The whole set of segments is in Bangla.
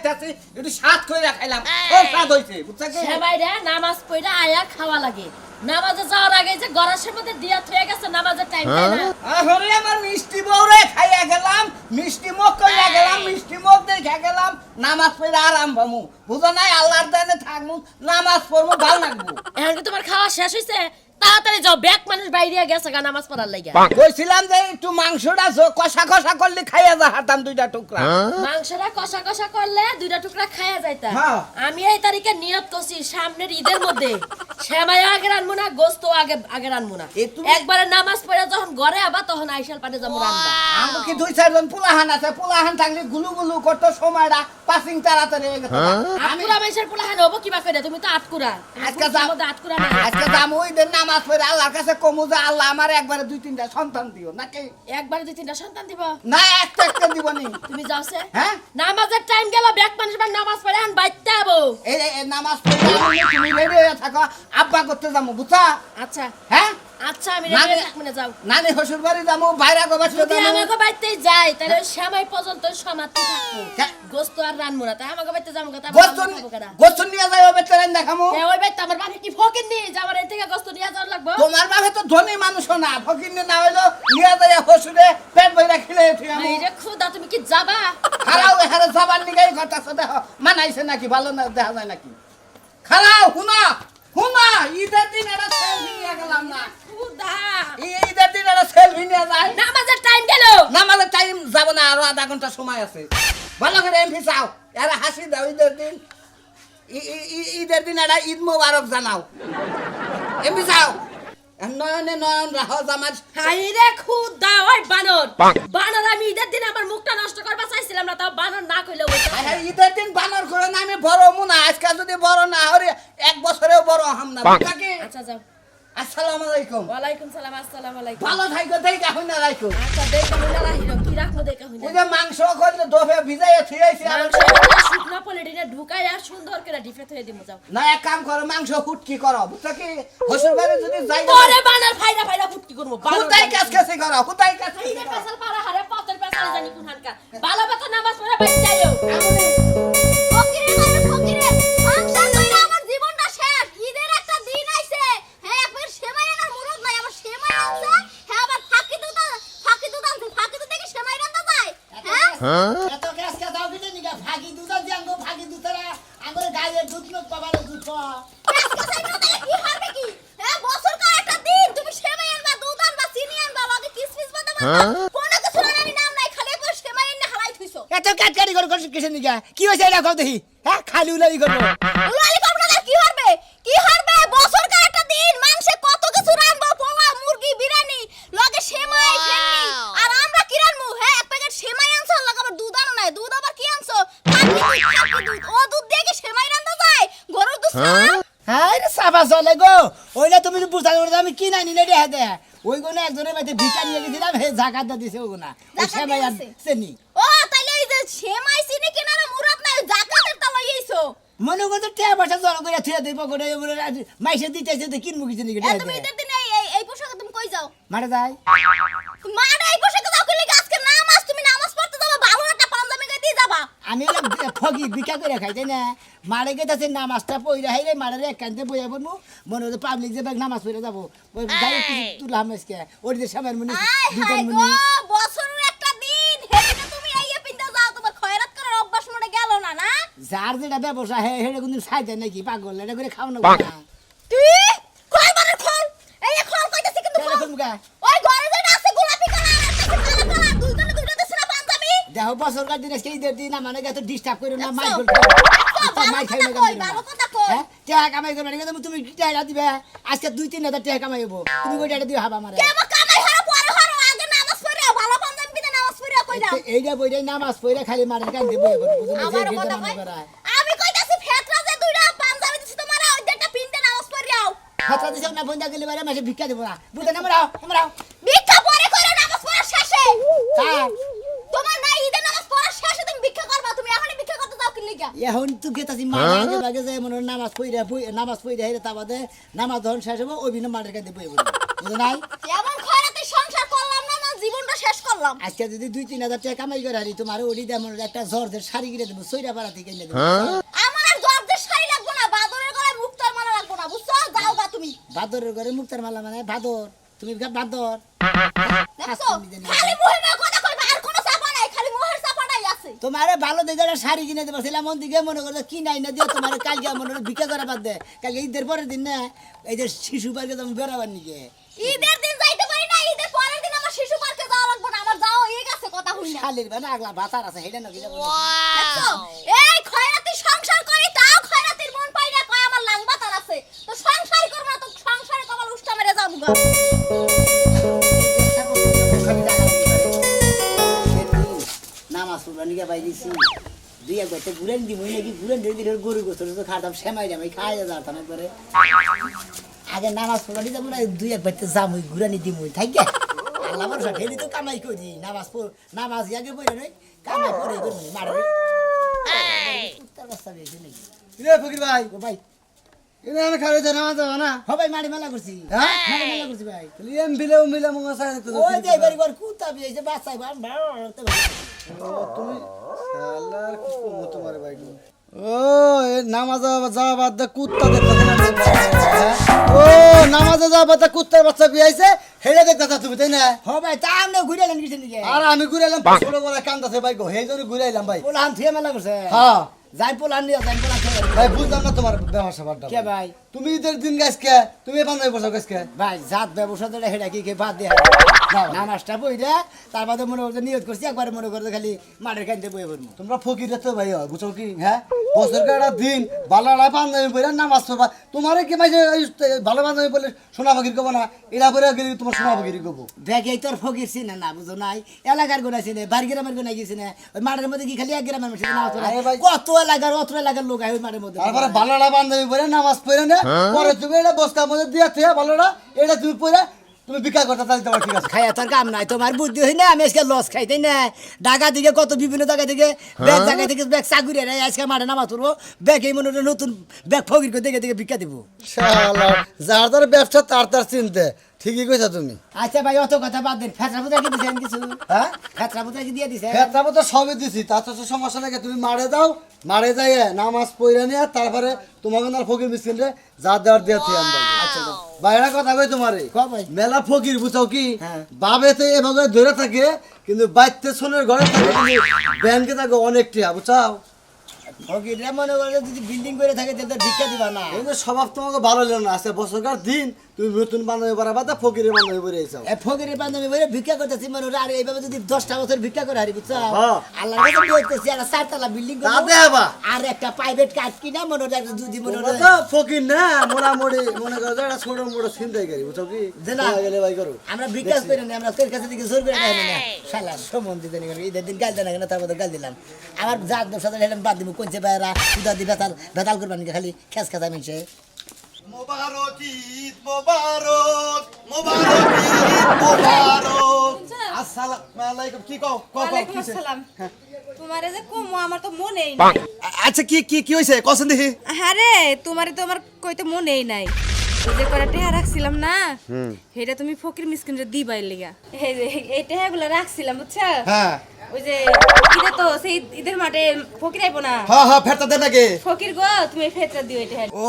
খাইতাছি একটু স্বাদ কইরা খাইলাম খুব স্বাদ হইছে বুঝছ কি সেমাইরে নামাজ পড়া আয়া খাওয়া লাগে নামাজে যাওয়ার আগে যে গরাসের মধ্যে দিয়া থয়ে গেছে নামাজের টাইম তাই না আরে আমার মিষ্টি বউরে খাইয়া গেলাম মিষ্টি মুখ কইরা গেলাম মিষ্টি মুখ দেখে গেলাম নামাজ পড়া আরাম পামু বুঝো নাই আল্লাহর দানে থাকমু নামাজ পড়মু ভালো লাগবো এখন কি তোমার খাওয়া শেষ হইছে তাড়াতাড়ি যাও ব্যাক মানুষ বাইরে গেছে গা নামাজ পড়ার লাগা কইছিলাম যে একটু মাংসটা কষা কষা করলে খাইয়া যা হাতাম দুইটা টুকরা মাংসটা কষা কষা করলে দুইটা টুকরা খাইয়া যাইতা হ্যাঁ। আমি এই তারিখে নিয়ত করছি সামনের ঈদের মধ্যে সেমাই আগে রানবো না গোস্ত আগে রানবো না একবারে নামাজ পড়ে যখন ঘরে আবা তখন আইসাল পাটে যাবো রান্না আমগো কি দুই চারজন পোলাহান আছে পোলাহান থাকলে গুলু গুলু করতো সময়টা পাসিং তাড়াতাড়ি হয়ে গেছে আটকুরা মেশের পোলাহান হবো কিবা করে তুমি তো আটকুরা আটকুরা না আজকে যাম ওই দিন নামাজ পড়ে আল্লাহর কাছে কমু যে আল্লাহ আমার একবারে দুই তিনটা সন্তান দিও নাকি একবারে দুই তিনটা সন্তান দিব না একটা একটা দিব নি তুমি যাওছে হ্যাঁ নামাজের টাইম গেল ব্যাক মানুষ নামাজ পড়ে আন বাইতে আবো এই নামাজ পড়ে তুমি রেডি হয়ে থাকো আব্বা করতে যাবো বুঝছা আচ্ছা হ্যাঁ আচ্ছা আমি রেডি থাকমনে যাও নানি শ্বশুর বাড়ি যাবো বাইরে গোবাস যদি আমাকে বাইতে যাই তাহলে সেমাই পর্যন্ত সমাপ্তি থাকবো গোস্ত আর রানমু না তাই আমাকে বাইতে যাবো কথা গোস্ত নিয়ে যাই ওবে তেরেন দেখামু ওই বাইতে আমার বাপে কি ফকির নি যাবার এই থেকে গোস্ত নিয়ে যাওয়ার লাগবো তোমার বাপে তো ধনী মানুষ না ফকির না হইলো নিয়ে যাই শ্বশুরে পেট ভরে খেলে আমি রে খুদা তুমি কি যাবা খারাও এখানে যাবার নিগাই কথা দেখো মানাইছে নাকি ভালো না দেখা যায় নাকি খারাও হুনা হুনা ঈদের দিন এটা সেলফি নিয়ে গেলাম না খুদা ঈদের দিন এটা সেলফি নিয়ে যায় নামাজের টাইম গেল নামাজের টাইম যাব না আরো আধা ঘন্টা সময় আছে ভালো করে এমপি চাও এরা হাসি দাও ঈদের দিন ঈদের দিন এটা ঈদ মোবারক জানাও এমপি চাও নয়নে নয়ন রাহো জামার হাই রে খুদা ওই বানর বানর আমি ঈদের দিন আমার মুখটা নষ্ট করবা চাইছিলাম না তাও বানর না কইলে ওই ঈদের দিন বানর করে না আমি বড় মুনা আজকাল যদি বড় না হরে এক বছরেও বড় হম না কাকে আচ্ছা যাও আসসালামু আলাইকুম ওয়ালাইকুম সালাম আসসালামু আলাইকুম ভালো থাইকো দেইকা হইনা রাখো আচ্ছা দেইকা হইনা রাখিরো কি রাখমু দেইকা হইনা ওই যে মাংস করলে দোফে ভিজাইয়া থুইছি মাংস শুকনা পলিটিনে ঢুকাইয়া সুন্দর করে ডিফে থয়ে দিমু যাও না এক কাম করো মাংস ফুটকি করো বুঝছো কি শ্বশুর বাড়ি যদি যাই পরে বানর ফাইরা ফাইরা ফুটকি করব হুতাই কাজ কাছে করো হুতাই কাজ এই যে পেছাল পাড়া হারে পতর পেছাল জানি কোন হানকা ভালো কথা নামাজ পড়ে বাইচাইও ফকিরে মানুষ ফকিরে মাংস কইরা আমার জীবনটা শেষ ঈদের একটা দিন আইছে হ্যাঁ একবার সেমাই আনার মুরত নাই আমার সেমাই আনছে হ্যাঁ আবার ফাঁকি দুধ আনছে ফাঁকি দুধ থেকে সেমাই রান্না যায় হ্যাঁ এত কাজ কাজ দাও দিতে নিগা ফাগি দুধ দিয়াঙ্গো ফাগি দুধরা আমরে গায়ের দুধ নক পাবারে দুধ কি হারবে কি হ্যাঁ বছর কা একটা দিন তুমি সেমাই আনবা দুধ আনবা চিনি আনবা লগে কিসমিস বাদাম আনবা কোন কিছু রানি নাম নাই খালি একবার সেমাই এনে হালাই থইছো এত কাটকারি করে কিসে নিগা কি হইছে এটা কও দেখি হ্যাঁ খালি উলাই করব উলালি করব না কি হারবে বছর কা একটা দিন মাংসে কত কিছু রানবো পোলা মুরগি বিরিয়ানি লগে সেমাই ফেন্নি আর আমরা কি রানমু হ্যাঁ এক প্যাকেট সেমাই আনছো লগে আবার দুধ আনো নাই দুধ আবার কি আনছো ফাঁকি দুধ ও দুধ দিয়ে কি সেমাই রান্না যায় গরুর দুধ না হ্যাঁ রে সাবা চলে গো ওইটা তুমি বুঝাই ওটা আমি কি নাই নিলে দেয়া দে ওই কোনে একজনের বাইতে ভিকা নিয়ে গেছিলাম হে জাকাত দিছে ওগুনা ও সেমাই আর চেনি ও তাইলে এই যে সেমাই চিনি কেনার মুরাত নাই জাকাতের তা লইছো মনে করতে টিয়া পয়সা জড়ো করে থিয়া দেব করে মাইসে দিতেছে তো কিনবো কিছু নাকি এ তুমি ঈদের দিনে এই পোশাকে তুমি কই যাও মারে যাই মারে এই পোশাকে যাও কইলে আজকে নামাজ তুমি নামাজ পড়তে যাবা ভালো একটা পাঞ্জাবি গায়ে দিয়ে যাবা আমি ফগি বিকা করে খাইতে না মারে গেছে নামাজটা পইরা হাইরে মারে একান্তে বইয়া বলমু মনে হচ্ছে পাবলিক যে নামাজ পড়ে যাবো ওই যাই কিছু তুলাম আজকে ওই যে সবার মনে দুজন মনে বছরের একটা দিন হেদিনে তুমি আইয়া পিন্দা যাও তোমার খয়রাত করার অভ্যাস মনে গেল না না যার যেটা ব্যবসা হে হেডে কোনদিন সাইতে নাকি পাগল এটা করে খাও না তুই কই মানে খল এই খল কইতাছি কিন্তু ওই ঘরে যেটা আছে গোলাপি কালার আছে কালো কালার দুইজনে দুইটা দেছ না পাঞ্জাবি দেখো বছর কার দিন আজকে ঈদের দিন মানে এত ডিস্টার্ব করো না মাই মাই খাই না ভালো কথা কই হ্যাঁ টাকা কামাই করবে না তুমি টাকা দিবে আজকে 2-3 হাজার টাকা কামাইবো তুমি কই টাকা দিও হাবা মারে কেমন কামাই হারা পরে হারা আগে নামাজ পড়িয়া ভালো পাঞ্জাবি কিনে নামাজ পড়িয়া কই দাও এইটা বইরা নামাজ পড়ে খালি মারেন কান দেবো আমার কথা কই আমি কইতাছি ফেতরা যে দুইটা পাঞ্জাবি দিছি তোমার ওই একটা পিনতে নামাজ পড়িয়াও ফেতরা দিছ না বন্ধা গেলে বারে মাসে ভিক্ষা দেবো না বুঝতে না আমরাও ভিক্ষা পরে করে নামাজ পড়ার শেষে কার তোমার না ঈদের নামাজ পড়ার শেষে তুমি ভিক্ষা করবা তুমি এখনই ভিক্ষা করতে যাও কি লিগা এখন তুই গেতাছি মাঝে লাগে যে মনে নামাজ পড়ে হেরে তা বাদে নামাজ ধরন শেষ হবো ওই বিনা মাঠের কাছে বই বলবো বুঝো নাই এমন খয়রাতে সংসার করলাম না জীবনটা শেষ করলাম করলাম। আজকে যদি 2-3 হাজার টাকা কামাই করে হারি তোমার ওডি দেমন একটা জর্জের শাড়ি কিনে দেবো সইরা পাড়া থেকে কিনে দেবো। আমার আর জর্জের শাড়ি লাগবে না, বাদরের গলায় মুক্তার মালা লাগবে না, বুঝছো? যাও গা তুমি। ভাদরের ঘরে মুক্তার মালা মানে ভাদর, তুমি ভাদর। দেখছো? খালি মুহে মুহে কথা কইবা, আর কোনো চাপা নাই, খালি মুহের চাপাটাই আছে। তোমারে ভালো দেখে একটা শাড়ি কিনে দেবো ছিলাম মন দিকে মনে করো কি নাই না দিয়ে তোমার কালকে মনে করো ভিক্ষা করা বাদ দে কালকে ঈদের পরের দিন না এই যে শিশু পার্কে তুমি বেড়াবার নিকে ঈদের দিন যাইতে পারি না, ঈদের পরের দিন আমার শিশু পার্কে যাওয়া লাগবে না, আমার যাওয়া হয়ে গেছে, কথা হই না। শালির মানে আগলা ভাতার আছে হেডা নাকি যাবো দেখছো? এই খয়রাতি সংসার করি, তাও খয়রাতির মন পাই না, কয় আমার লাং বাতার আছে। তো সংসারই করব না, তো সংসারে কপাল উষ্টা মেরে যাবো গা। নামাজ পড়বার নিকে বাইরেছি 2-1 বার ঘুরেন দিব নাকি ঘুরেন দিলে গরু গোসল তো খাতাম সেমাই জামাই খাই যাতাম একবারে আগে নামাজ পড়বার নিতে আমরা 2-1 বার যাম ওই ঘুরানি দিব থাকে আল্লাহ ভরসা ঠেলি তো কামাই করি নামাজ আগে পড়ে নয় কামাই পড়ে করবো মারে উত্তর রাস্তা বেশি নাকি রে ফকির ভাই ও ভাই এনে আমি খাওয়া যাই নামাজ যাবো না হ ভাই মারি মেলা করছি হ্যাঁ? মারি মেলা করছি ভাই এম বিলেও মিলে মঙ্গল সাহেব ওই যে এবার এবার কুত্তা বিয়েছে বাচ্চাই তুমি শালার কি কমো তোমার ভাই ও এ নামাজে যাওয়া বাদ দে কুত্তা দেখতে ও নামাজে যাওয়া বাদ দে কুত্তার বাচ্চা বিয়াইছে হেলে দেখতে তুমি তাই না হ ভাই তা আমরা ঘুরে এলাম কিছু দিকে আর আমি ঘুরে এলাম ছোট বড় কান্দাছে ভাই গো সেই জন্য ঘুরে এলাম ভাই পোলান থুয়ে মেলা করছে হ্যাঁ যাই পোলান নিয়ে যাই পোলান খেয়ে ভাই বুঝলাম না তোমার ব্যবসা বাড্ডা কে ভাই তুমি ঈদের দিন গাছকে তুমি বান্ধবী বসো গাছকে ভাই জাত ব্যবসা তো হেডা কি বাদ দিয়ে নামাজটা বইলে তার বাদে মনে করছে নিয়ত করছি একবারে মনে করছে খালি মাঠের কানতে বয়ে পড়বো তোমরা ফকির তো ভাই বুঝো কি হ্যাঁ বছরকে একটা দিন ভালো বান্ধবী বলে নামাজ পড়বা তোমারে কি মাঝে ভালো বান্ধবী বলে সোনা ফকির কব না এরা বলে গেলে তোমার সোনা ফকির কব ব্যাগে তোর ফকির চিনে না বুঝো নাই এলাকার গোনা চিনে বাড়ি গ্রামের গোনা গেছি না ওই মাঠের মধ্যে কি খালি এক গ্রামের মধ্যে নামাজ পড়ে আরে ভাই। কত এলাকার অত এলাকার লোক আয় ওই মাঠের মধ্যে তারপরে ভালোটা বান্ধবী বলে নামাজ পড়ে না পরে তুমি এটা বস্তার মধ্যে দিয়ে থেকে ভালোটা এটা তুমি পড়ে তুমি বিকাশ করতে তাহলে তোমার ঠিক আছে খাইয়া তোর কাম নাই তোমার বুদ্ধি হয় না আমি আজকে লস খাইতে না ঢাকা থেকে কত বিভিন্ন জায়গা থেকে ব্যাগ জায়গা থেকে ব্যাগ চাকুরি নাই আজকে মাঠে নামাজ পড়বো ব্যাগ এই মনে হলো নতুন ব্যাগ ফকির করে দেখে দেখে ভিক্ষা দিব শালা যার যার ব্যবসা তার চিনতে ঠিকই কইছা তুমি আচ্ছা ভাই অত কথা বাদ দেন ফেতরা পুতরা কি দিছেন কিছু হ্যাঁ ফেতরা পুতরা কি দিয়ে দিছে খেতাবো তো সবই দিছি তা তো সমস্যা নাকি তুমি মারে যাও মারে যাইয়ে নামাজ পড়ে নিয়ে তারপরে তোমাকে না ফকির মিসকিন রে যা দেওয়ার দিয়ে থিয়াম আচ্ছা বাইরে কথা কই তোমারে ক ভাই মেলা ফকির বুঝাও কি হ্যাঁ। বাবেতে এভাবে ধরে থাকে কিন্তু বাইতে সোনের ঘরে থাকে কিন্তু ব্যাংকে থাকে অনেক টিয়া বুঝাও ফকিররা মনে করলে যদি বিল্ডিং করে থাকে তাহলে ভিক্ষা দিবা না কিন্তু স্বভাব তোমাকে ভালো লাগলো না আজকে বছরকার দিন তুমি নতুন বান্ধবী বাড়াবা তা ফকিরের বান্ধবী বেড়ে যাও এ ফকিরের বান্ধবী বলে ভিক্ষা করতেছি মনে হলো আর এইভাবে যদি 10টা বছর ভিক্ষা করে হারি বুঝছো হ্যাঁ। আল্লাহর কাছে বলতেছি আর 4 বিল্ডিং তাতে হবা আর একটা প্রাইভেট কার কিনা মনে হলো একটা যদি মনে হলো তো ফকির না মোটামুটি মনে করো যে একটা ছোট মোটো ছিনতাই করি বুঝছো কি যে না। সময় গেলে ভাই করো আমরা বিকাশ করি না আমরা তোর কাছে থেকে জোর করে নেই না শালা সম্বন্ধ দিতে নেই ঈদের দিন গাল দেন না তার মধ্যে গাল দিলাম আমার জাত ব্যবসা হেলাম বাদ দিব কোনছে বাইরা সুদা দি বেতাল করবেন খালি খেস খেসা মিনছে মোবারক ঈদ মোবারক মোবারক ঈদ মোবারক আসসালামু আলাইকুম কি কও কও ওয়ালাইকুম আসসালাম। তোমারে যে কমো আমার তো মনেই নাই। আচ্ছা কি কি কি হইছে কসন দেখি আরে তোমারে তো আমার কইতে মনেই নাই। ওই যে করা টেহা রাখছিলাম না সেটা তুমি ফকির মিসকিন রে দিবাই লিগা এই যে এই টেহাগুলো রাখছিলাম বুঝছো হ্যাঁ ওই যে ঈদে তো সেই ঈদের মাঠে ফকির আইবো না হ্যাঁ হ্যাঁ ফেরতা দেন নাকি ফকির গো তুমি ফেতরা দিও এটা ও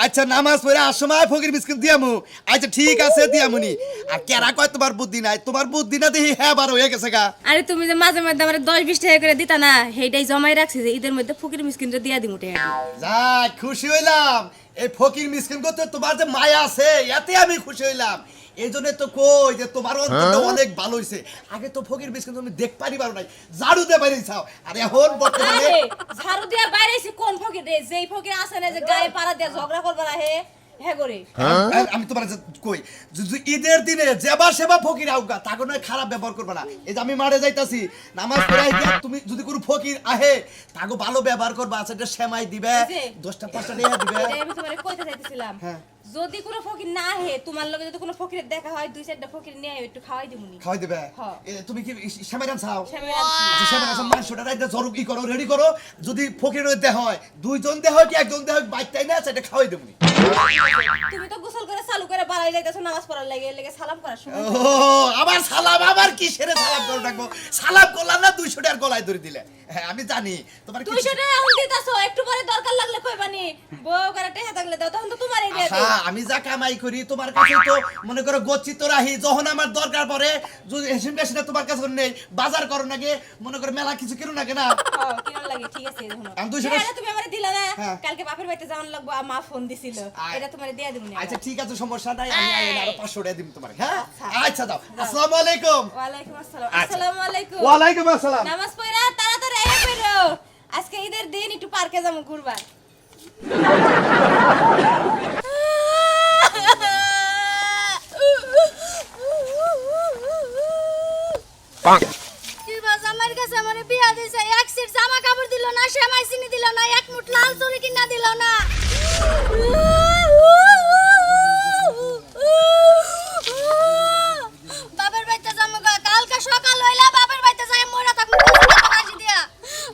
আচ্ছা নামাজ পড়ে আর সময় ফকির মিসকিন দিয়ামু আচ্ছা ঠিক আছে দিয়ামুনি আর কেরা কয় তোমার বুদ্ধি নাই তোমার বুদ্ধি না দেখি হ্যাঁ বার হয়ে গেছে গা আরে তুমি যে মাঝে মাঝে আমার 10-20 টাকা করে দিতা না সেইটাই জমাই রাখছি যে ঈদের মধ্যে ফকির মিসকিন রে দিয়া দিমু টাকা যাক খুশি হইলাম এই ফকির মিসকিন করতে তোমার যে মায়া আছে এতে আমি খুশি হইলাম এই জন্য তো কই যে তোমার অন্তরটা অনেক ভালো হইছে আগে তো ফকির মিসকিন তুমি দেখ পারি পারো নাই ঝাড়ু দে পারি চাও আর এখন বর্তমানে আরে ঝাড়ু দিয়া বাইরেছি কোন ফকির রে যেই ফকির আছে না যে গায়ে পাড়া দিয়া ঝগড়া করবা না হে করে আমি তোমার কই যদি ঈদের দিনে যেবা সেবা ফকির আউগা তাকে নয় খারাপ ব্যবহার করবে না এই যে আমি মারে যাইতাছি নামাজ পড়ে আইয়া তুমি যদি কোনো ফকির আহে তাকে ভালো ব্যবহার করবা সেটা সেমাই দিবে এই যে, 10টা 5টা টাকা দিবে এটাই আমি তোমারে কইতে চাইতেছিলাম যদি কোনো ফকির না আহে তোমার লগে যদি কোনো ফকিরের দেখা হয় 2-4টা ফকির নিয়ে আইও, একটু খাওয়াই দিমুনি খাওয়াই দিবে হ্যাঁ। তুমি কি সেমাই রান চাও সেমাই রাঁধছি। আচ্ছা সেমাই রান মাংসটা রাইতে জরুক ই করো রেডি করো যদি ফকির দেহ হয় দুইজন দেহ হয় কি একজন দেহ হয় বাইকটাই না সেটা খাওয়াই দেবনি তুমি তো গোসল করে চালু করে বাড়াই যাইতেছো নামাজ পড়ার লাগে এর লাগে সালাম করার সময় ও আবার সালাম আবার কি কিসের সালাম করে ডাকবো? সালাম করলাম না 200 টাকার গলায় ধরে দিলে। হ্যাঁ আমি জানি তোমার তুই সেটা এখন দিতাছো, একটু পরে দরকার লাগলে কইবানি। বউ করে টেহা থাকলে দাও, তখন তো তোমারই দিয়ে দেব। হ্যাঁ আমি যা কামাই করি তোমার কাছে তো মনে করো গচ্ছিত রাহি, যখন আমার দরকার পড়ে যদি হেসিম কাশিনা তোমার কাছে নেই, বাজার করো নাকি মনে করো মেলা কিছু কিনো নাকি না। কেমন লাগে? ঠিক আছে দেখো। আমি 200 টাকা তুমি আমারে দিলা না, হ্যাঁ। কালকে বাপের বাড়িতে যাওয়ার লাগবো, মা ফোন দিছিল, এটা তোমারে দিয়ে দেব না। আচ্ছা ঠিক আছে সমস্যা নাই, আমি আরো 500 টাকা দিম তোমার। হ্যাঁ আচ্ছা দাও। আসসালামু আলাইকুম। ওয়ালাইকুম আসসালাম। আচ্ছা। আসসালামু আলাইকুম। ওয়ালাইকুম আসসালাম। নামাজ পড়া তাড়াতাড়ি আয়া কইরো, আজকে ঈদের দিন একটু পার্কে যাবো ঘুরবার। কি বাস আমার কাছে আমারে বিয়া দিছে, এক সেট জামা কাপড় দিল না, সেমাই চিনি দিল না, এক মুঠ লাল চুড়ি কিনা দিল না। বাবার বাড়িতে যাবো গা, কালকে সকাল হইলা বাবার বাড়িতে যাই মরা থাকবো কাশি দিয়া।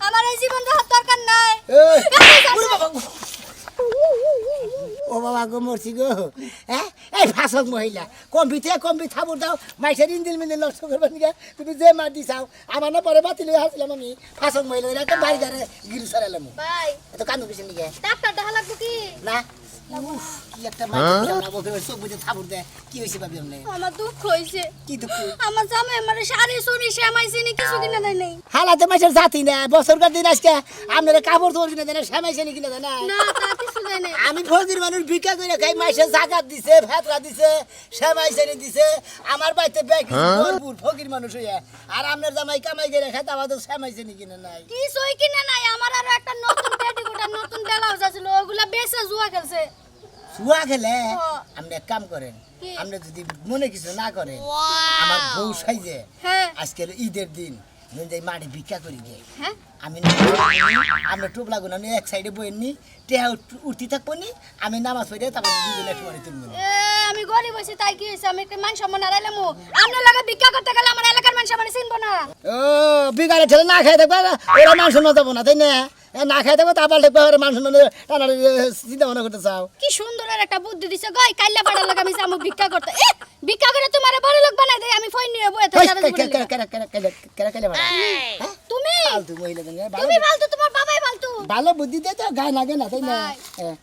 আমার এই জীবন দেওয়ার দরকার নাই। ও বাবা গো মরছি গো। হ্যাঁ এই ফাঁসক মহিলা কম্পি থাবুর দাও মাইসের ইন্দিল মিন্দিল নষ্ট করবার নিকে তুমি যে মার দিছাও আমার না পরে বাতিল হয়ে আসলাম আমি ফাঁসক মহিলা একটা বাড়ি ধারে গিরু সরালাম। ভাই এত কান্দু কিছু নিকে ডাক্তার দেখা লাগবো কি? না উফ, কি একটা মাইসের বলতে চোখ বুঝে থাবুর দেয় কি হয়েছে ভাবি আমনে আমার দুঃখ হইছে, কি দুঃখ আমার জামাই আমারে শাড়ি চুড়ি সেমাই চিনি কিছু কিনা দেয় নাই। হালাতে মাইসের জাতি না বছরকার দিন আজকে আপনারা কাপড় তোর কিনে দেন শ্যামাইছে কিনে দেন না তা কিছু দেয় নাই। আমি ফকির মানুষ ভিক্ষা করে খাই মাইসে জাকাত দিছে ভেতরা দিছে সেমাইছে দিছে আমার বাড়িতে ব্যাগ ভরপুর ফকির মানুষ হইয়া আর আপনার জামাই কামাই করে খাই আমাদের সেমাইছে কিনে নাই কিছুই কিনা নাই। আমার আরো একটা নতুন পেটিকোট আর নতুন ব্লাউজ আছিল, ওগুলা বেচে জুয়া খেলছে। শুয়া খেলে হ্যাঁ। আপনি এক কাম করেন কি? আপনি যদি মনে কিছু না করেন আমার বউ সাইজে হ্যাঁ আজকের ঈদের দিন যাই মাঠে ভিক্ষা করি গে হ্যাঁ আমি আমরা টোপলা গুলো আমি এক সাইডে বইনি টেহা উঠতে থাকবো নি আমি নামাজ পড়ে তারপর দুজনে একটু বাড়ি তুলবো এ আমি গরিব হইছি তাই কি হইছে, আমি একটা মান সম্মান হারাইলাম। আপনার লাগে ভিক্ষা করতে গেলে আমার এলাকার মান সম্মান চিনবো না। ও বিকালে ঠেলে না খাই থাকবে ওরা মান শোনা যাবো না তাই না না খাই থাকবো তারপর দেখবে ওরা মান শোনা টানা চিন্তা ভাবনা করতে চাও কি সুন্দর একটা বুদ্ধি দিছে গই, কাইলা পাড়ার লাগে আমি যাবো ভিক্ষা করতে। এ ভিক্ষা করে তোমারে বড় লোক বানাই দেই, আমি ফোন নিয়ে বইতে সারা জীবন। তুমি তুমি ফালতু, তোমার বাবাই ফালতু। ভালো বুদ্ধি দিয়ে তো গায়ে লাগে না তাই না ভাই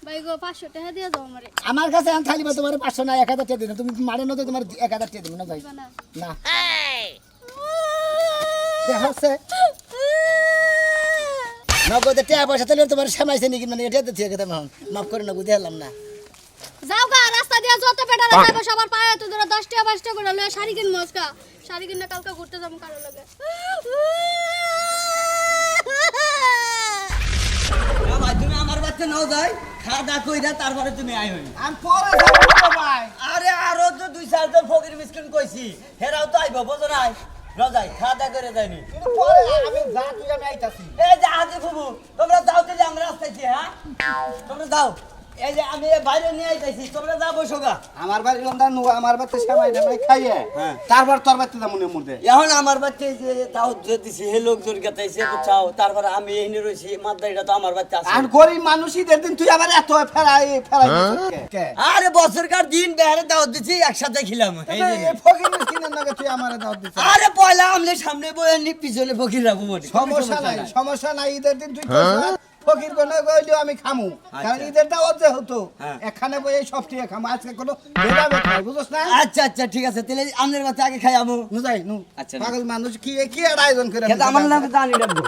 ভাই গো 500 টাকা দিয়ে দাও আমারে। আমার কাছে আমি খালি তোমার 500 না 1000 টাকা দিন তুমি মারে না তো তোমার 1000 টাকা দিব না ভাই না না দেখছে নগদে টাকা পয়সা তাহলে তোমার সামাইছে নাকি মানে এটা তো ঠিক আছে মাফ করে নগদে হলাম না যাও গা, রাস্তা দিয়া যত পেটা লাগাইবো সবার পায়ে তো ধরে 10 টাকা 5 টাকা করে লয়ে শাড়ি কিন মস্কা, শাড়ি কিনে কালকে ঘুরতে যাবো কারো লাগে। ভাই তুমি আমার বাচ্চা নাও যাই খাওয়া দাওয়া কইরা তারপরে তুমি আই হই আমি পরে যাবো ভাই। আরে আরো তো 2-4 জন ফকির মিসকিন কইছি হেরাও তো আইবো বুঝো নাই রজাই খাওয়া দাওয়া করে যাইনি কিন্তু পরে আমি যা তুই আমি আইতাছি। এই যে আজি ফুবু তোমরা যাও তো যে আমরা আসতেছি হ্যাঁ তোমরা যাও এই যে আমি বাইরে নিয়ে আইতাছি তোমরা যাও বসো গা আমার বাড়ি লন্দা নু আমার বাড়িতে সেমাই ঢামাই খাইয়ে তারপর তোর বাড়িতে যাবো নে মুদে। এখন আমার বাচ্চা যে দাও যে দিছি হে লোকজন গাতাইছে বুঝাও তারপরে আমি এখানে রইছি মাদ্দাইটা তো আমার বাচ্চা আছে আর গরিব মানুষই দিন তুই আবার এত ফেরাই কে আরে বছরকার দিন বেহারে দাওয়াত দিছি একসাথে খিলাম এই যে ফকির মিসকিনের নাকি তুই আমারে দাও দিছিস। আরে পয়লা আমলে সামনে বয়ে নি পিছনে ফকির রাখবো মনে সমস্যা নাই ঈদের দিন তুই ফকির কোনে কইলেও আমি খামু কারণ ঈদের দাওয়াত যে হতো এখানে বই সবটি খামু আজকে কোনো ভেদাভেদ নাই বুঝছ না। আচ্ছা আচ্ছা ঠিক আছে তাহলে আমনের বাচ্চা আগে খাই আমু নু যাই নু আচ্ছা, পাগল মানুষ কি কি একটা আয়োজন করে খেতে আমার নামে জানি রাখবো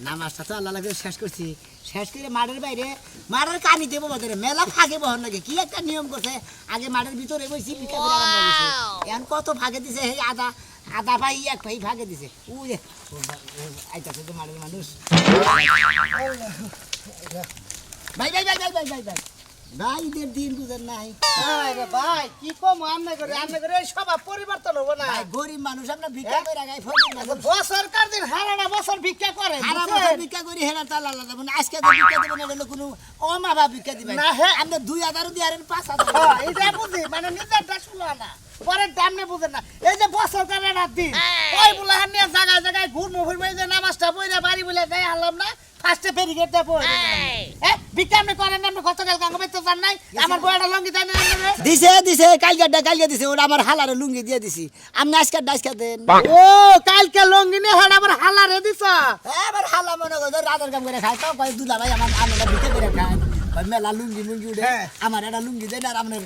নামাজটা তো আল্লাহ লাগে শেষ করছি শেষ করে মাঠের বাইরে মাঠের কানি দেবো বাজারে মেলা ফাঁকে বহন লাগে কি একটা নিয়ম করছে আগে মাঠের ভিতরে বসি বিকা করে আরম্ভ করছে এখন কত ফাঁকে দিছে এই আদা ভাই এক ভাই ফাঁকে দিছে উই আইতাছে তো মাঠের মানুষ ভাই ভাই ভাই ভাই ভাই ভাই ভাই ভাই ঈদের দিন বুঝেন নাই ভাই কি কম আমনে করে সব পরিবর্তন হবো না। ভাই গরিব মানুষ আমরা ভিক্ষা করে গাই ফকির মানুষ বছরকার দিন হারাটা বছর ভিক্ষা করে সারা বছর ভিক্ষা করি হেরা তালা আলাদা মানে আজকে তো ভিক্ষা দেবেন এটা হলো কোনো অমাভা ভিক্ষা দিবেন না, হ্যাঁ। আমরা 2000 দিয়ে আর 5000 হ্যাঁ, এটা বুঝি মানে নিজেরটা শুনো না পরের দামনে বুঝেন না এই যে বছরকার একটা দিন ওই বলে নিয়ে জায়গায় জায়গায় ঘুরমু ফিরবো এই যে নামাজটা পড়ে বাড়ি বলে যাই আনলাম না ফার্স্টে ফেরি গেটটা পড়ে হ্যাঁ ভিক্ষা আপনি করেন না, আপনি গতকাল গাঙ্গ বাইতে চান নাই, আমার বউটা লঙ্গি দেয় না আপনারে? দিছে কালকে দিছে ওটা আমার হালারে লুঙ্গি দিয়ে দিছি আপনি আজকে দেন ও কালকে লঙ্গি নিয়ে হেড আবার হালারে দিছ। এবার হালা মনে করো রাতের কাম করে খাই তো কয় দুলা ভাই আমরা ভিক্ষা করে খাই কয় মেলা লুঙ্গি মুঙ্গি উঠে আমার একটা লুঙ্গি দেন আর আপনার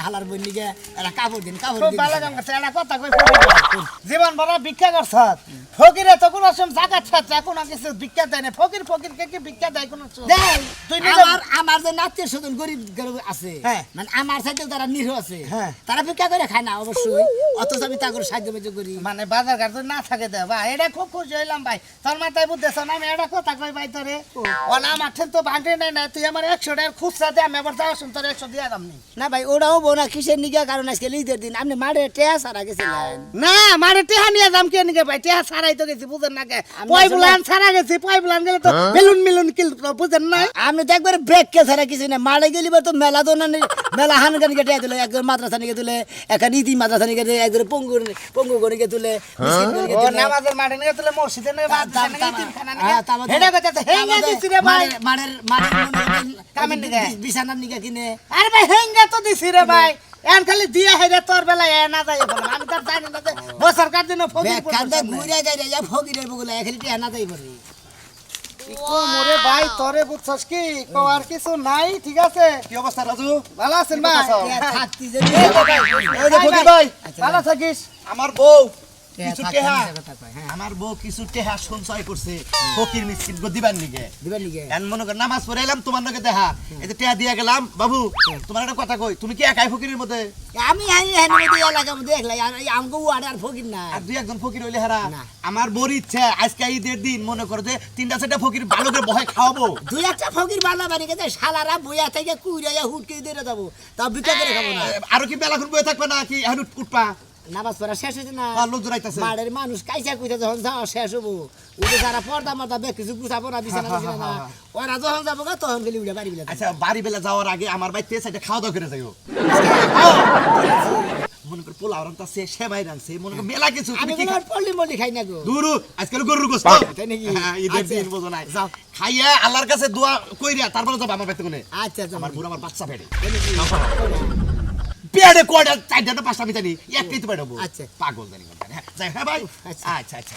হালার বই নিকে একটা কাপড় দিন খুব ভালো কাম করছে, একটা কথা কই ফকির, জীবন ভরা ভিক্ষা করছ, ফকিরে তো কোনো সময় জাগাত ছাড়ছে, কোনো কিছু ভিক্ষা দেয় না, ফকির কে কি ভিক্ষা দেয় কোনো সময়? তুই নিজে আমার যে নাতির স্বজন গরিব আছে হ্যাঁ। মানে আমার সাথে যারা নিরহ আছে হ্যাঁ। তারা ভিক্ষা করে খায় না অবশ্যই অথচ আমি তাদের সাহায্য বাহ্য করি মানে বাজার ঘাট যদি না থাকে দে ভাই, এটা খুব খুশি হইলাম ভাই, তোর মাথায় বুঝতেছ না, আমি এটা কথা কই ভাই তোরে, ও না আমার ঠেন তো ভাঙতে নাই না, তুই আমার 100 টাকার খুচরা দে, আমি আবার যাওয়ার সময় তোর 100 দিয়ে দাম নি। না ভাই ওরাও বোনা কিসের নিগা কারণ আজকে ঈদের দিন আপনি মাঠে টেয়া সারা গেছিলেন না মারে টেহা নিয়ে দাম কে নিকে ভাই, টেহা ছাড়াই তো গেছি বুঝেন না কে, পয়বুলান ছাড়া গেছি, পয়বুলান গেলে তো বেলুন মিলুন কিল বুঝেন না। আমি তো একবার ব্রেক কে ছাড়া কিছু না মারে গেলি তো মেলা তো না মেলা হান গান কেটে দিলে একজন মাদ্রাসা নিকে তুলে এখন ইতি মাদ্রাসা নিকে একজন পঙ্গু গণিকে তুলে মিসকিন গণিকে ও তুলে নামাজের মাঠে নিয়ে তুলে মসজিদে নিয়ে বাদ দিছে না, ইতিমখানা নিয়ে তারপর হেডা কথা হেঙ্গা দিছি রে ভাই, মারের কামের নিকে? বিছানার নিকে কিনে আরে ভাই হেঙ্গা তো দিছি রে ভাই, এন খালি দিয়া হেরে তোর বেলায় এ না যাই বলে, আমি তো জানি না যে বছর কার দিন ফকির কান্দা ঘুরে গাইরে যা ফকিরের বগুলা খালি টেয়া না যাই পারে মোরে ভাই তোরে বুঝছস কি কোয়ার কিছু নাই, ঠিক আছে? কি অবস্থা রাজু? ভালো আছেন ভাই? থাকতি যে এই যে ফকির ভাই, ভালো থাকিস? আমার বউ কিছু থাকতি টেহা কথা কয় হ্যাঁ আমার বউ কিছু টেহা সঞ্চয় করছে ফকির মিসকিন গো দিবার নিগে। দিবেন নিকে এন মনে কর নামাজ পড়ে এলাম তোমার নাকি দেখা এই যে টেহা দিয়া গেলাম বাবু তোমার একটা কথা কই, তুমি কি একাই ফকিরের মধ্যে? আমি হানি হানি মধ্যে এলাকার মধ্যে দেখলাই আর আমগো ওয়ার্ড আর ফকির না আর দুই একজন ফকির হইলে হারা না। আমার বড় ইচ্ছা আজকে ঈদের দিন মনে করো যে 3-4টা ফকির ভালো করে বহাই খাওয়াবো। দুই একটা ফকির বানা বানি গেছে শালারা বইয়া থেকে কুইরাইয়া হুটকে দিয়ে যাবো তাও বিকা করে খাবো না আরো কি বেলাখন বয়ে থাকবে না কি এখন উঠপা? নামাজ পড়া শেষ হয়েছে না আর লোক জড়াইতাছে। মাঠের মানুষ কাইসা কুইতা যখন যাওয়া শেষ হবো ওদের যারা পর্দা মর্দা বেশ কিছু গুছাবো না বিছানা বিছানা না ওরা যখন যাবো গা তখন গেলে উড়ে বাড়ি বিলে আচ্ছা বাড়ি বেলা যাওয়ার আগে আমার বাড়িতে সেটা খাওয়া দাওয়া করে যাইও। মনে কর পোলাও রান্তাছে সেমাই রানছে মনে কর মেলা কিছু আমি তুমি কি কোনো পল্লি মল্লি খাই না গো দুরু আজকাল গরুর গোশত তাই নাকি? হ্যাঁ, ঈদের আচ্ছা। দিন বোঝো নাই যাও। খাইয়া আল্লাহর কাছে দোয়া কইরা তারপরে যাবো আমার বাড়িতে কোনে। আচ্ছা আচ্ছা আমার বুড়ো আমার বাচ্চা পেটে তাই নাকি? পেটে কয়টা 4টা 5টা আমি জানি একটাই তো পেটাবো আচ্ছা। পাগল জানি হ্যাঁ যাই হ্যাঁ ভাই আচ্ছা। আচ্ছা আচ্ছা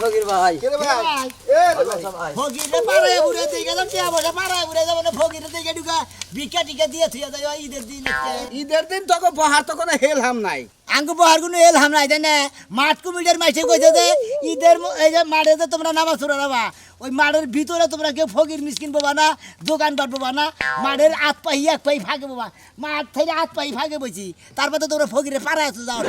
ফকির ভাই ফকিরে পাড়ায় ঘুরে দিয়ে গেলাম টিয়া বসে পাড়ায় ঘুরে যাবো না ফকিরে দিকে ঢুকা ভিক্ষা টিকা দিয়ে থুয়ে দেয় ঈদের দিন ঈদের দিন তোকে বহার তো কোনো হেল হাম নাই, আঙ্গু বহার কোনো এল হামলা তাই না মাঠ কমিটির মাইসে কইছে যে ঈদের এই যে মাঠে যে তোমরা নামাজ পড়া যাবা ওই মাঠের ভিতরে তোমরা কেউ ফকির মিসকিন পাবা না দোকানপাট পাবা না মাঠের আত পাই এক পাই ফাঁকে পাবা মাঠ থেকে আত পাই ফাঁকে বইছি তারপর তো তোমরা ফকিরে পাড়ায় আছো যাও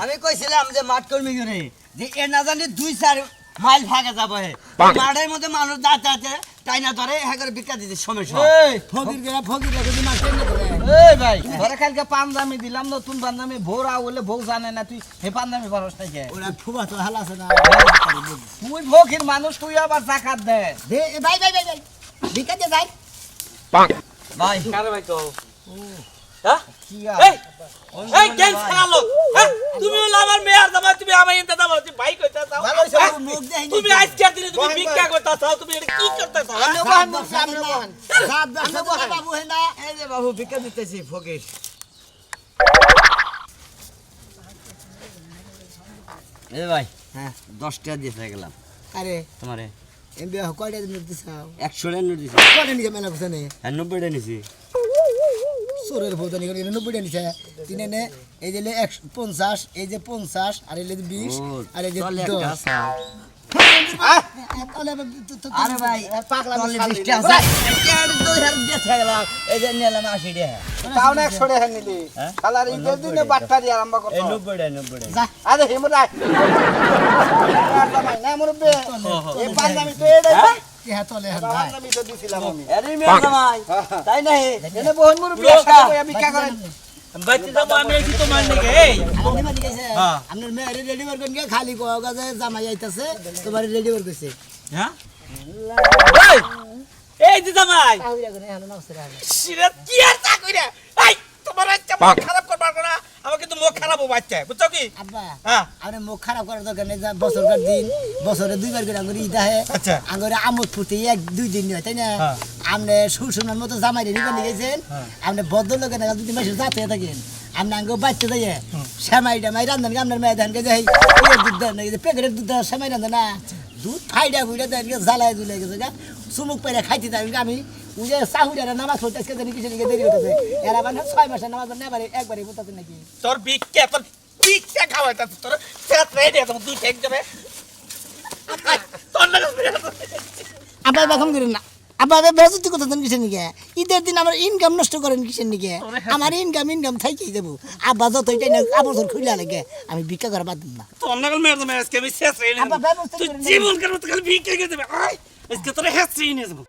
আমি কইছিলাম যে মাঠ কর্মী করে যে এ না জানি 2-4 মাইল ভাগে যাব হে মাঠের মধ্যে মানুষ যাতে তাই না ধরে হ্যাঁ করে বিক্রি দিতে সমস্যা ফকির যদি মাঠ টেনে করে এই ভাই ধরে কালকে পাঞ্জামি দিলাম, নতুন পাঞ্জামি ভোরা বলে বউ জানে না, তুই হে পাঞ্জামি পারস না কে? ওরা ফুবা তো হাল আছে না তুই ভোগের মানুষ, তুই আবার জাকাত দে। দে ভাই ভাই ভাই ভাই ভিক্ষা দিয়ে যাই ভাই কারে ভাই কও হ্যাঁ কি আর? এই এই কেন ছাড়ালো হ্যাঁ তুমি হলো আমার মেয়ার দামা তুমি আমার ইনতে দামা তুমি ভাই কইতা চাও ভালো হইছে, হ্যাঁ? মুখ দেখি তুমি আজকে দিনে তুমি ভিক্ষা করতা চাও তুমি এটা কি করতে চাও হ্যাঁ? বাবু হে না এই যে বাবু ভিক্ষা দিতেছি ফকির এই ভাই হ্যাঁ 10 টাকা দিয়ে গেলাম আরে তোমারে এমবি কয়টা দিন দিছাও 100 টাকা নোট দিছি কয়টা নিকে মেলা বুঝা নেই 90 টাকা নিছি সোরের ভোদানি করে 90 টা নিছে তিনে নে এই যে 50 এই যে 50 আর এই যে 20 আর এই যে 10 আরে ভাই পাগলা তলে শালি 20 টাকা আছে 2000 দিয়ে গেলাম এই যে নিলাম 80 টাকা তাও না 100 টাকা নিলি, শালার ঈদের দিনে বাটপারি আরম্ভ করতো। এই 90 টাকা আরে হিমুরা আর জামাই না মুরব্বি, এই পাঞ্জামি তো এটাই ইহা তলে হাত ভাই পাঞ্জামি তো দিছিলাম আমি। আরে মেয়া জামাই তাই নাই এনে বহুন মুরব্বি একসাথে বইয়া ভিক্ষা করেন। বাইতে যাবো আমি এই তোমার নিকে এই আপনি মানে কইছে আপনার মেয়ে রেডি করে কোন খালি কোগা যে জামাই আইতাছে তোমার রেডি করে কইছে হ্যাঁ এই এই যে জামাই আউরা করে হানো নাও সরে সিরাত কি আর তা কইরা এই তোমার আজকে মুখ খারাপ করবার না আমাকে তো মুখ খারাপ খাবো বাচ্চা বুঝছো কি আব্বা হ্যাঁ আপনি মুখ খারাপ করার দরকার নেই যা বছরকার দিন বছরে 2 বার করে আঙ্গুরি ঈদ আহে আচ্ছা। আঙ্গুরে আমোদ ফুর্তি 1-2 দিন হয় তাই না হ্যাঁ। আপনি সুসুনার মতো জামাই রেডি করে গেছেন আপনি ভদ্রলোকের নাগাল 2 মাসে যাতে থাকেন আপনি আঙ্গো বাচ্চা যাইয়ে সেমাই টামাই রান্ধেন কি আপনার মেয়ে দেন কে যাই দুধ দেন না প্যাকেটের দুধ দেওয়া সেমাই রান্ধে না দুধ ফাইডা ফুইডা দেন জ্বালায় জুলে গেছে গা চুমুক পেরে খাইতে থাকেন আমি উনি সাহুরারা নামাজ পড়তে আজকে জানি কিসের দিকে দেরি হতেছে এরা মানে 6 মাসের নামাজ পড়ে এবারে একবারে পড়তেছে নাকি তোর ভিক্ষা খাওয়াইতা তোর সেট রেডি আছে তুই ঠেক যাবে তোর নাগাল আব্বা এখন করেন না আব্বা বেজতি কথা দেন কিসের নিকে ঈদের দিন আমার ইনকাম নষ্ট করেন কিসের নিকে আমার ইনকাম থাইকেই যাবো আব্বা যতই না আবর্জন খুলে লাগে আমি ভিক্ষা করা বাদ দিন না তোর নাগাল মেরে দেবে আজকে আমি শেষ রেডি আব্বা ব্যবস্থা তুই করেন জীবন কেন তুই খালি ভিক্ষা করে দেবে আয় আজকে তোর শেষ রেডি নিয়ে যাবো